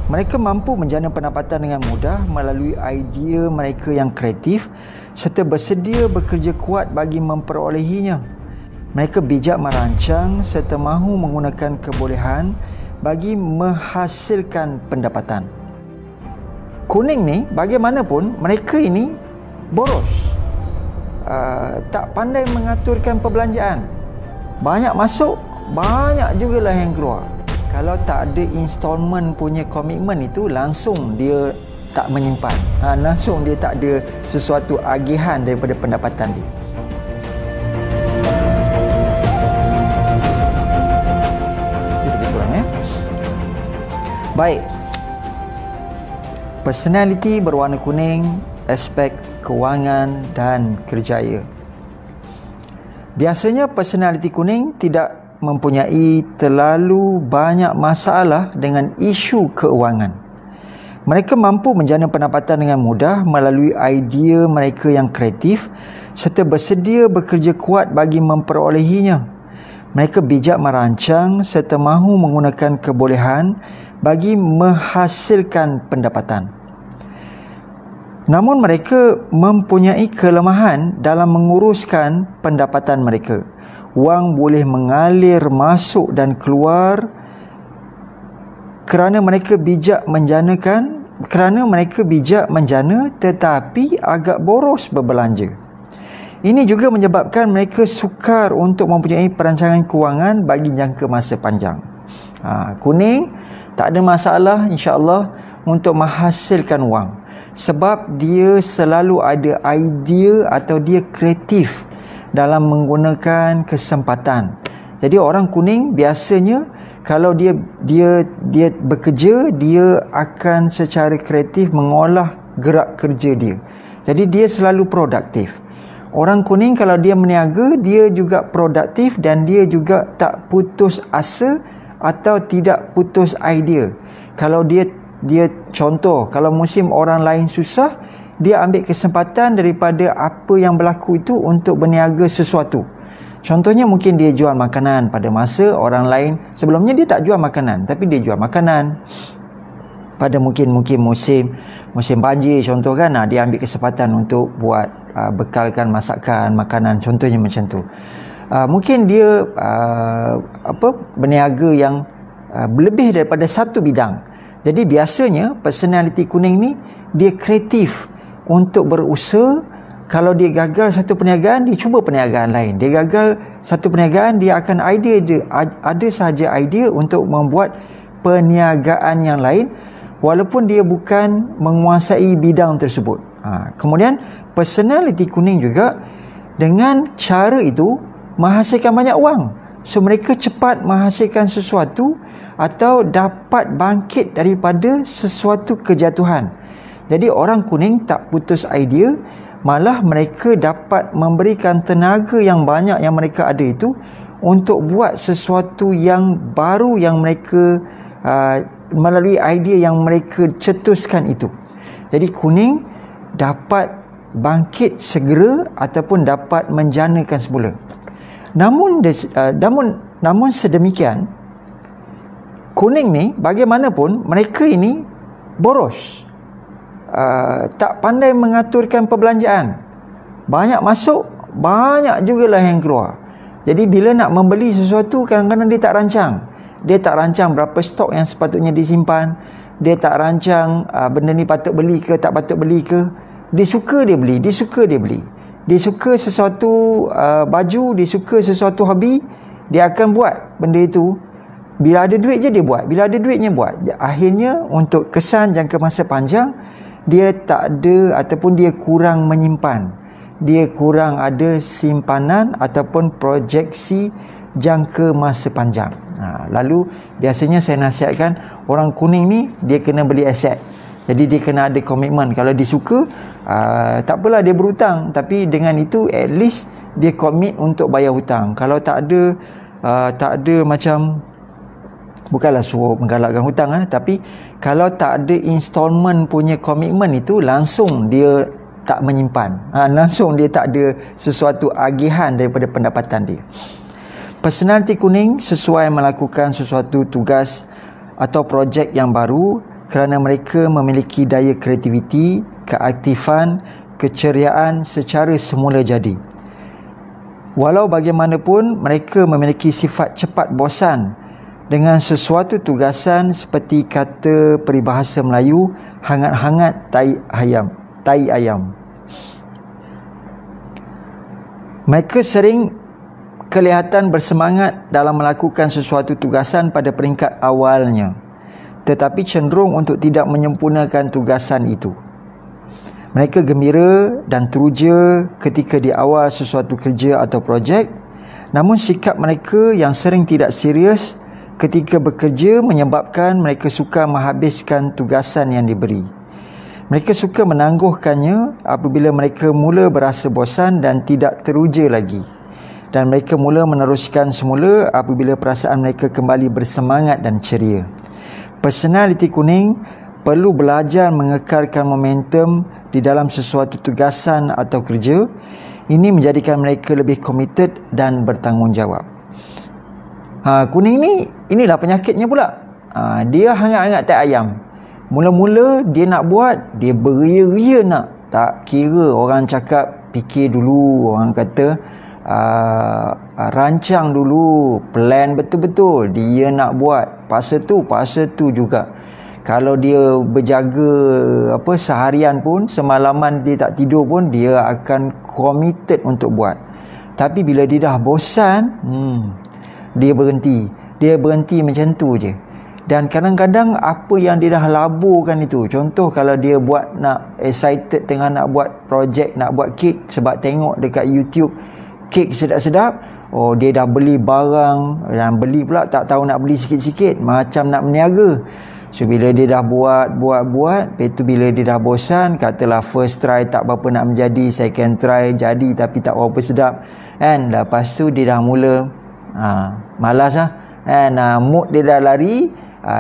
Mereka mampu menjana pendapatan dengan mudah melalui idea mereka yang kreatif serta bersedia bekerja kuat bagi memperolehinya. Mereka bijak merancang serta mahu menggunakan kebolehan bagi menghasilkan pendapatan. Kuning ni bagaimanapun mereka ini boros. Tak pandai mengaturkan perbelanjaan. Banyak masuk, banyak jugalah yang keluar. Kalau tak ada installment punya komitmen itu, langsung dia tak menyimpan. Langsung dia tak ada sesuatu agihan daripada pendapatan dia. Itu lebih kurang Baik. Personality berwarna kuning, aspek kewangan dan kerjaya. Biasanya personality kuning tidak mempunyai terlalu banyak masalah dengan isu keuangan. Mereka mampu menjana pendapatan dengan mudah melalui idea mereka yang kreatif serta bersedia bekerja kuat bagi memperolehinya. Mereka bijak merancang serta mahu menggunakan kebolehan bagi menghasilkan pendapatan. Namun mereka mempunyai kelemahan dalam menguruskan pendapatan mereka. Wang boleh mengalir masuk dan keluar kerana mereka bijak menjana tetapi agak boros berbelanja. Ini juga menyebabkan mereka sukar untuk mempunyai perancangan kewangan bagi jangka masa panjang. Kuning tak ada masalah insya-Allah untuk menghasilkan wang sebab dia selalu ada idea atau dia kreatif dalam menggunakan kesempatan. Jadi orang kuning biasanya kalau dia bekerja, dia akan secara kreatif mengolah gerak kerja dia. Jadi dia selalu produktif. Orang kuning kalau dia meniaga, dia juga produktif dan dia juga tak putus asa atau tidak putus idea. Kalau dia contoh, kalau musim orang lain susah, dia ambil kesempatan daripada apa yang berlaku itu untuk berniaga sesuatu. Contohnya mungkin dia jual makanan pada masa orang lain sebelumnya dia tak jual makanan, tapi dia jual makanan pada mungkin musim banjir contoh kan, dia ambil kesempatan untuk buat bekalkan masakan makanan, contohnya macam tu. Mungkin dia berniaga yang lebih daripada satu bidang. Jadi biasanya personality kuning ni dia kreatif untuk berusaha. Kalau dia gagal satu perniagaan, dia cuba perniagaan lain. Dia gagal satu perniagaan, dia akan ada sahaja idea untuk membuat perniagaan yang lain walaupun dia bukan menguasai bidang tersebut. Kemudian personality kuning juga dengan cara itu menghasilkan banyak wang. So mereka cepat menghasilkan sesuatu atau dapat bangkit daripada sesuatu kejatuhan. Jadi orang kuning tak putus idea, malah mereka dapat memberikan tenaga yang banyak yang mereka ada itu untuk buat sesuatu yang baru yang mereka melalui idea yang mereka cetuskan itu. Jadi kuning dapat bangkit segera ataupun dapat menjanakan semula. Namun sedemikian, kuning ni bagaimanapun mereka ini boros. Tak pandai mengaturkan perbelanjaan. Banyak masuk, banyak jugalah yang keluar. Jadi bila nak membeli sesuatu, kadang-kadang dia tak rancang. Dia tak rancang berapa stok yang sepatutnya disimpan. Dia tak rancang benda ni patut beli ke tak patut beli ke. Dia suka dia beli, dia suka dia beli. Dia suka sesuatu baju, dia suka sesuatu hobi, dia akan buat benda itu. Bila ada duit je dia buat, bila ada duitnya buat. Akhirnya untuk kesan jangka masa panjang, dia tak ada ataupun dia kurang menyimpan. Dia kurang ada simpanan ataupun projeksi jangka masa panjang. Lalu biasanya saya nasihatkan orang kuning ni dia kena beli aset. Jadi dia kena ada komitmen. Kalau dia suka, tak apalah dia berhutang, tapi dengan itu at least dia komit untuk bayar hutang. Kalau tak ada macam, bukanlah suruh menggalakkan hutang, tapi kalau tak ada installment punya komitmen itu, langsung dia tak menyimpan. Langsung dia tak ada sesuatu agihan daripada pendapatan dia. Personality kuning sesuai melakukan sesuatu tugas atau projek yang baru kerana mereka memiliki daya kreativiti, keaktifan, keceriaan secara semula jadi. Walau bagaimanapun, mereka memiliki sifat cepat bosan dengan sesuatu tugasan seperti kata peribahasa Melayu, hangat-hangat tai ayam. Mereka sering kelihatan bersemangat dalam melakukan sesuatu tugasan pada peringkat awalnya, tetapi cenderung untuk tidak menyempurnakan tugasan itu. Mereka gembira dan teruja ketika di awal sesuatu kerja atau projek, namun sikap mereka yang sering tidak serius ketika bekerja menyebabkan mereka suka menghabiskan tugasan yang diberi. Mereka suka menangguhkannya apabila mereka mula berasa bosan dan tidak teruja lagi, dan mereka mula meneruskan semula apabila perasaan mereka kembali bersemangat dan ceria. Personaliti kuning perlu belajar mengekalkan momentum di dalam sesuatu tugasan atau kerja. Ini menjadikan mereka lebih committed dan bertanggungjawab. Kuning ni, inilah penyakitnya pula. Dia hangat-hangat tai ayam. Mula-mula dia nak buat, dia beria-ria nak. Tak kira orang cakap, fikir dulu. Orang kata rancang dulu, plan betul-betul. Dia nak buat. Pasal tu juga. Kalau dia berjaga seharian pun, semalaman dia tak tidur pun, dia akan committed untuk buat. Tapi bila dia dah bosan, dia berhenti. Dia berhenti macam tu je. Dan kadang-kadang apa yang dia dah laburkan itu, contoh kalau dia buat nak excited tengah nak buat projek, nak buat kek, sebab tengok dekat YouTube kek sedap-sedap, dia dah beli barang, dan beli pula tak tahu nak beli sikit-sikit, macam nak meniaga. So bila dia dah buat, lepas tu bila dia dah bosan, katalah first try tak berapa nak menjadi, second try jadi tapi tak berapa sedap, kan? Lepas tu dia dah mula malas kan? Mood dia dah lari,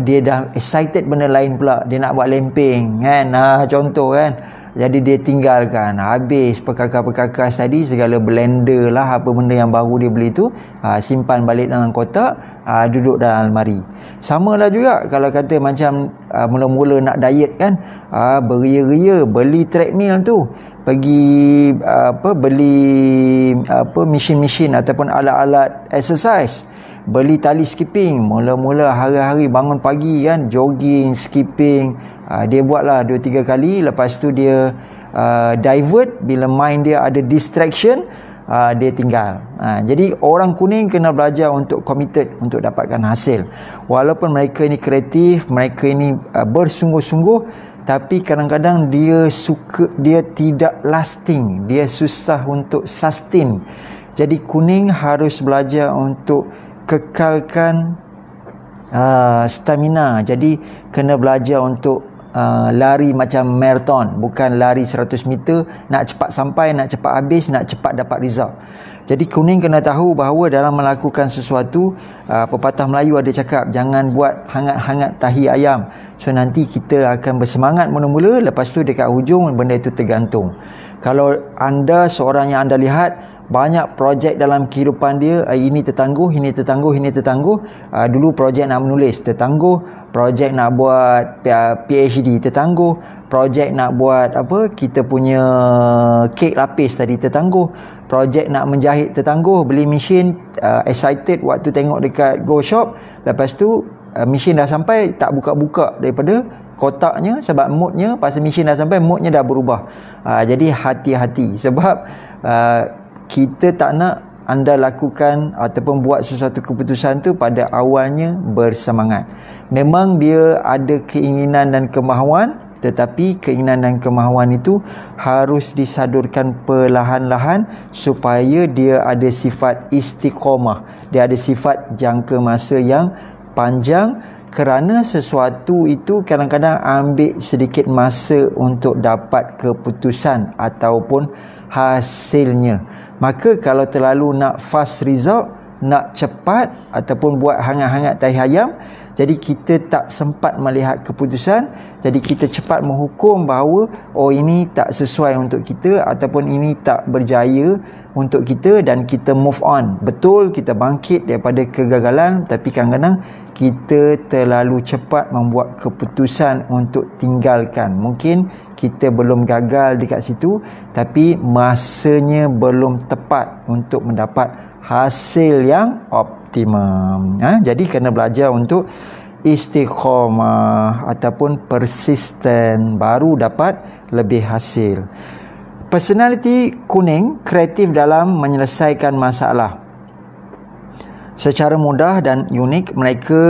dia dah excited benda lain pula, dia nak buat lempeng, kan? Contoh kan. Jadi dia tinggalkan, habis perkakas-perkakas tadi, segala blender lah, apa benda yang baru dia beli tu, simpan balik dalam kotak, duduk dalam almari. Sama lah juga kalau kata macam mula-mula nak diet kan, beria-ria beli treadmill tu, pergi beli mesin-mesin ataupun alat-alat exercise, beli tali skipping, mula-mula hari-hari bangun pagi kan, jogging, skipping, dia buatlah 2-3 kali, lepas tu dia divert, bila mind dia ada distraction, dia tinggal. Jadi orang kuning kena belajar untuk committed untuk dapatkan hasil. Walaupun mereka ini kreatif, mereka ini bersungguh-sungguh, tapi kadang-kadang dia tidak lasting, dia susah untuk sustain. Jadi kuning harus belajar untuk kekalkan stamina. Jadi kena belajar untuk lari macam marathon, bukan lari 100 meter, nak cepat sampai, nak cepat habis, nak cepat dapat result. Jadi kuning kena tahu bahawa dalam melakukan sesuatu, pepatah Melayu ada cakap, jangan buat hangat-hangat tahi ayam. So nanti kita akan bersemangat mula-mula, lepas tu dekat hujung benda itu tergantung. Kalau anda seorang yang anda lihat banyak projek dalam kehidupan dia, ini tertangguh, ini tertangguh, ini tertangguh. Dulu projek nak menulis tertangguh, projek nak buat PhD tertangguh, projek nak buat kita punya kek lapis tadi tertangguh, projek nak menjahit tertangguh, beli mesin, excited waktu tengok dekat Go Shop, lepas tu mesin dah sampai tak buka-buka daripada kotaknya, sebab moodnya, pasal mesin dah sampai, moodnya dah berubah. Jadi hati-hati, sebab kita tak nak anda lakukan ataupun buat sesuatu keputusan tu pada awalnya bersemangat. Memang dia ada keinginan dan kemahuan, tetapi keinginan dan kemahuan itu harus disadurkan perlahan-lahan supaya dia ada sifat istiqamah, dia ada sifat jangka masa yang panjang, kerana sesuatu itu kadang-kadang ambil sedikit masa untuk dapat keputusan ataupun hasilnya. Maka kalau terlalu nak fast result, nak cepat ataupun buat hangat-hangat tahi ayam, Jadi kita tak sempat melihat keputusan, jadi kita cepat menghukum bahawa oh ini tak sesuai untuk kita ataupun ini tak berjaya untuk kita dan kita move on. Betul kita bangkit daripada kegagalan, tapi kadang-kadang kita terlalu cepat membuat keputusan untuk tinggalkan. Mungkin kita belum gagal dekat situ, tapi masanya belum tepat untuk mendapat hasil yang optimum. Jadi kena belajar untuk istiqamah ataupun persisten, baru dapat lebih hasil. Personality kuning kreatif dalam menyelesaikan masalah secara mudah dan unik. Mereka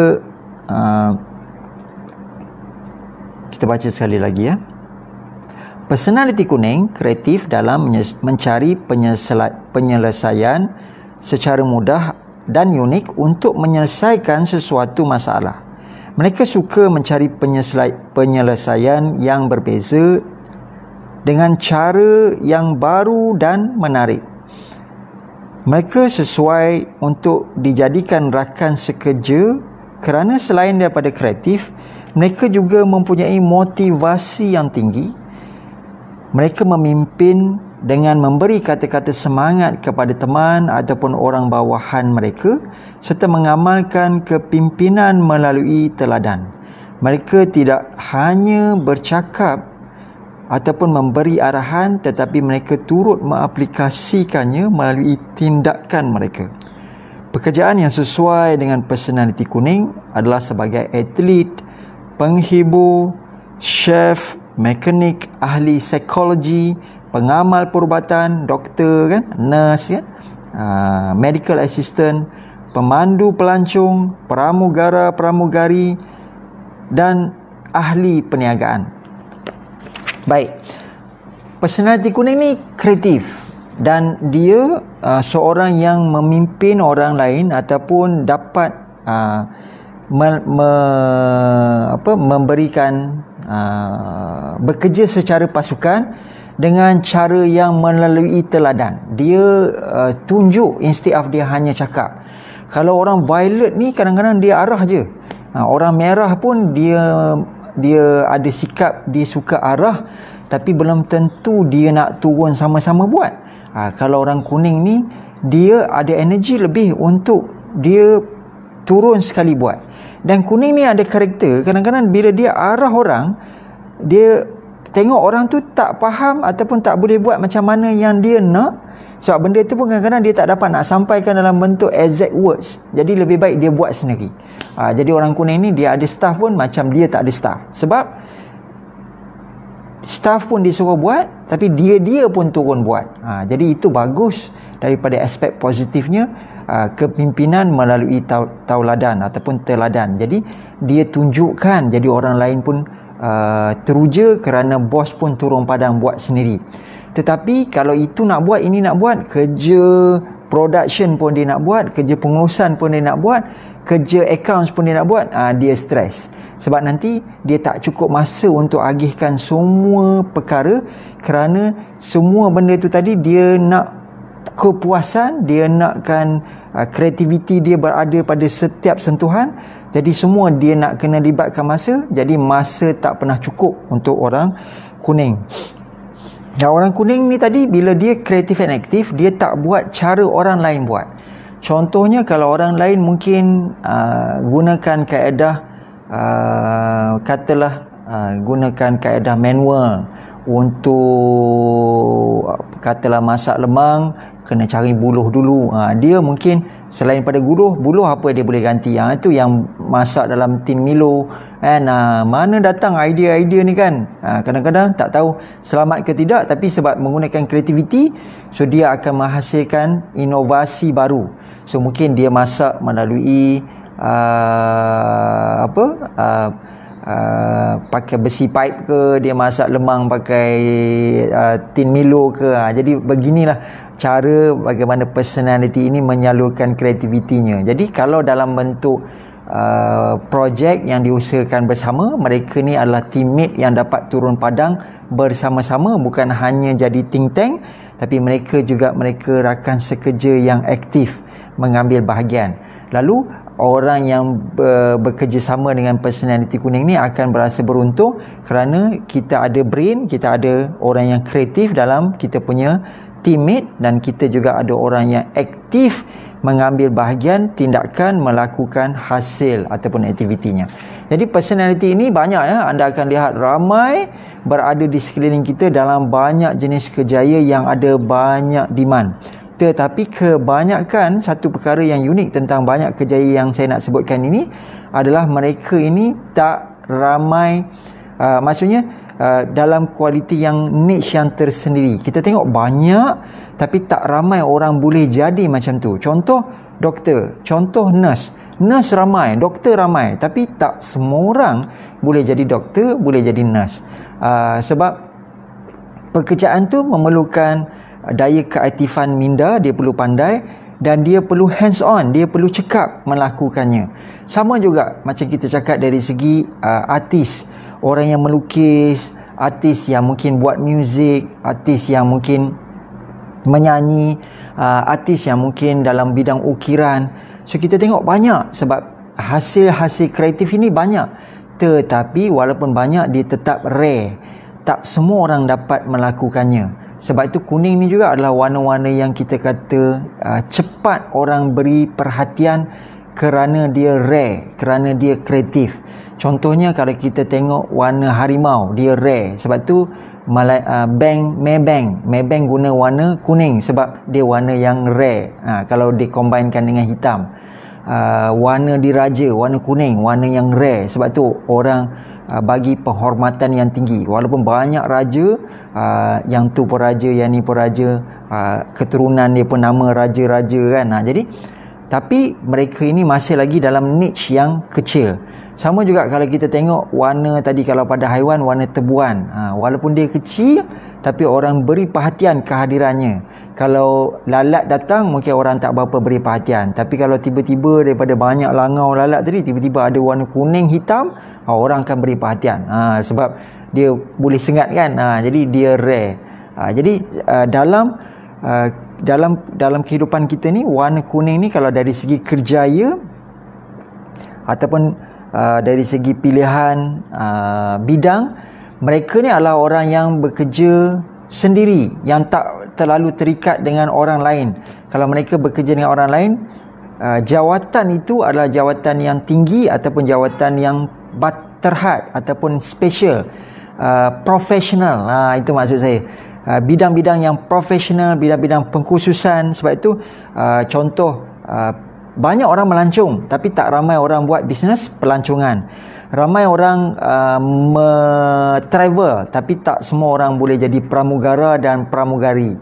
kita baca sekali lagi ya. Personality kuning kreatif dalam mencari penyelesaian secara mudah dan unik untuk menyelesaikan sesuatu masalah. Mereka suka mencari penyelesaian yang berbeza dengan cara yang baru dan menarik. Mereka sesuai untuk dijadikan rakan sekerja kerana selain daripada kreatif, mereka juga mempunyai motivasi yang tinggi. Mereka memimpin dengan memberi kata-kata semangat kepada teman ataupun orang bawahan mereka serta mengamalkan kepimpinan melalui teladan. Mereka tidak hanya bercakap ataupun memberi arahan, tetapi mereka turut mengaplikasikannya melalui tindakan mereka. Pekerjaan yang sesuai dengan personality kuning adalah sebagai atlet, penghibur, chef, mekanik, ahli psikologi, pengamal perubatan, doktor kan, nurse kan, medical assistant, pemandu pelancong, pramugara-pramugari dan ahli perniagaan. Baik, personality kuning ni kreatif dan dia seorang yang memimpin orang lain ataupun dapat memberikan bekerja secara pasukan dengan cara yang melalui teladan. Dia tunjuk instead of dia hanya cakap. Kalau orang violet ni kadang-kadang dia arah je. Orang merah pun dia ada sikap, dia suka arah, tapi belum tentu dia nak turun sama-sama buat. Kalau orang kuning ni, dia ada energi lebih untuk dia turun sekali buat. Dan kuning ni ada karakter, kadang-kadang bila dia arah orang, dia tengok orang tu tak faham ataupun tak boleh buat macam mana yang dia nak, sebab benda tu pun kadang-kadang dia tak dapat nak sampaikan dalam bentuk exact words. Jadi lebih baik dia buat sendiri. Jadi orang kuning ni dia ada staff pun macam dia tak ada staff. Sebab staff pun disuruh buat, tapi dia pun turun buat. Jadi itu bagus daripada aspek positifnya, kepimpinan melalui tauladan ataupun teladan. Jadi dia tunjukkan, jadi orang lain pun teruja kerana bos pun turun padang buat sendiri. Tetapi kalau itu nak buat, ini nak buat, kerja production pun dia nak buat, kerja pengurusan pun dia nak buat, kerja accounts pun dia nak buat, dia stres. Sebab nanti dia tak cukup masa untuk agihkan semua perkara, kerana semua benda tu tadi dia nak kepuasan, dia nakkan kreativiti dia berada pada setiap sentuhan. Jadi semua dia nak kena libatkan masa, jadi masa tak pernah cukup untuk orang kuning. Dan orang kuning ni tadi, bila dia kreatif dan aktif, dia tak buat cara orang lain buat. Contohnya kalau orang lain mungkin gunakan kaedah gunakan kaedah manual untuk katalah masak lemang, kena cari buluh dulu. Dia mungkin selain pada buluh apa dia boleh ganti. Itu yang masak dalam tin Milo kan. Mana datang idea-idea ni kan. Kadang-kadang tak tahu selamat ke tidak, tapi sebab menggunakan kreativiti, so dia akan menghasilkan inovasi baru. So mungkin dia masak melalui pakai besi pipe ke, dia masak lemang pakai tin Milo ke. Jadi beginilah cara bagaimana personality ini menyalurkan kreativitinya. Jadi kalau dalam bentuk projek yang diusahakan bersama, mereka ni adalah teammate yang dapat turun padang bersama-sama, bukan hanya jadi think tank, tapi mereka rakan sekerja yang aktif mengambil bahagian. Lalu orang yang bekerjasama dengan personality kuning ni akan berasa beruntung kerana kita ada brain, kita ada orang yang kreatif dalam kita punya teammate, dan kita juga ada orang yang aktif mengambil bahagian tindakan melakukan hasil ataupun aktivitinya. Jadi personality ini banyak ya, anda akan lihat ramai berada di sekeliling kita dalam banyak jenis kerjaya yang ada banyak demand. Tetapi kebanyakan satu perkara yang unik tentang banyak kerjaya yang saya nak sebutkan ini adalah mereka ini tak ramai, maksudnya dalam kualiti yang niche yang tersendiri. Kita tengok banyak tapi tak ramai orang boleh jadi macam tu. Contoh doktor, contoh nurse. Nurse ramai, doktor ramai, tapi tak semua orang boleh jadi doktor, boleh jadi nurse. Sebab pekerjaan tu memerlukan daya keaktifan minda, dia perlu pandai dan dia perlu hands on, dia perlu cekap melakukannya. Sama juga macam kita cakap dari segi artis, orang yang melukis, artis yang mungkin buat muzik, artis yang mungkin menyanyi, artis yang mungkin dalam bidang ukiran. So kita tengok banyak sebab hasil-hasil kreatif ini banyak, tetapi walaupun banyak dia tetap rare, tak semua orang dapat melakukannya. Sebab itu kuning ni juga adalah warna-warna yang kita kata cepat orang beri perhatian kerana dia rare, kerana dia kreatif. Contohnya kalau kita tengok warna harimau, dia rare. Sebab tu Maybank guna warna kuning sebab dia warna yang rare. Kalau dikombainkan dengan hitam. Warna diraja, warna kuning, warna yang rare. Sebab tu orang bagi penghormatan yang tinggi. Walaupun banyak raja, yang tu pun raja, yang ni pun raja, keturunan dia pun nama raja-raja kan. Jadi tapi mereka ini masih lagi dalam niche yang kecil. Sama juga kalau kita tengok warna tadi, kalau pada haiwan warna tebuan, walaupun dia kecil tapi orang beri perhatian kehadirannya. Kalau lalat datang mungkin orang tak berapa beri perhatian, tapi kalau tiba-tiba daripada banyak langau lalat tadi tiba-tiba ada warna kuning hitam, orang akan beri perhatian, sebab dia boleh sengat kan. Jadi dia rare. Jadi dalam kehidupan kita ni, warna kuning ni kalau dari segi kerjaya ataupun dari segi pilihan bidang, mereka ni adalah orang yang bekerja sendiri, yang tak terlalu terikat dengan orang lain. Kalau mereka bekerja dengan orang lain, jawatan itu adalah jawatan yang tinggi ataupun jawatan yang terhad ataupun special, profesional. Itu maksud saya. Bidang-bidang yang profesional, bidang-bidang pengkhususan. Sebab itu contoh, banyak orang melancong tapi tak ramai orang buat bisnes pelancongan. Ramai orang travel tapi tak semua orang boleh jadi pramugara dan pramugari.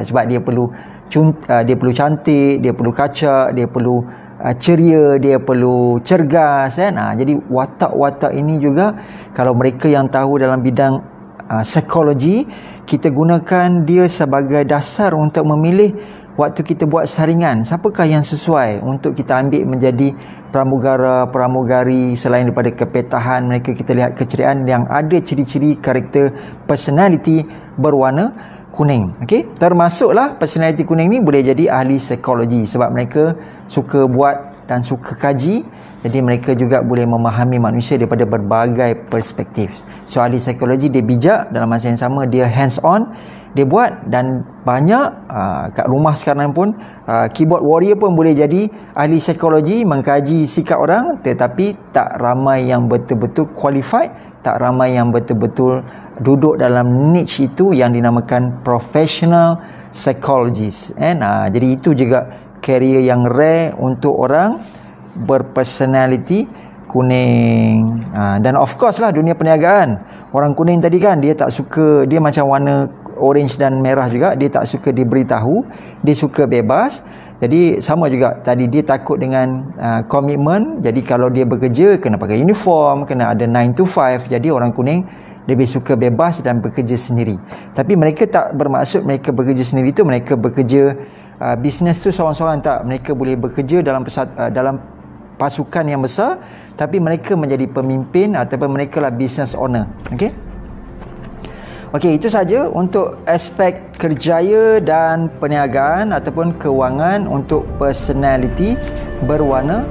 Sebab dia perlu cantik, dia perlu kacak, dia perlu ceria, dia perlu cergas kan. Jadi watak-watak ini juga kalau mereka yang tahu dalam bidang psikologi, kita gunakan dia sebagai dasar untuk memilih waktu kita buat saringan, siapakah yang sesuai untuk kita ambil menjadi pramugara, pramugari. Selain daripada kepetahan mereka, kita lihat keceriaan yang ada ciri-ciri karakter personality berwarna kuning. Okey, termasuklah personality kuning ni boleh jadi ahli psikologi sebab mereka suka buat dan suka kaji. Jadi mereka juga boleh memahami manusia daripada berbagai perspektif. So ahli psikologi dia bijak, dalam masa yang sama dia hands on, dia buat. Dan banyak kat rumah sekarang pun keyboard warrior pun boleh jadi ahli psikologi, mengkaji sikap orang. Tetapi tak ramai yang betul-betul qualified, tak ramai yang betul-betul duduk dalam niche itu yang dinamakan professional psychologist. Jadi itu juga career yang rare untuk orang berpersonality kuning. Dan of course lah dunia perniagaan. Orang kuning tadi kan, dia tak suka, dia macam warna orange dan merah juga, dia tak suka diberitahu, dia suka bebas. Jadi sama juga tadi, dia takut dengan komitmen. Jadi kalau dia bekerja kena pakai uniform, kena ada 9 to 5. Jadi orang kuning lebih suka bebas dan bekerja sendiri. Tapi mereka tak bermaksud mereka bekerja sendiri tu mereka bekerja bisnes tu seorang-seorang, tak. Mereka boleh bekerja dalam pasukan yang besar, tapi mereka menjadi pemimpin ataupun mereka lah business owner. Okey, itu saja untuk aspek kerjaya dan perniagaan ataupun kewangan untuk personality berwarna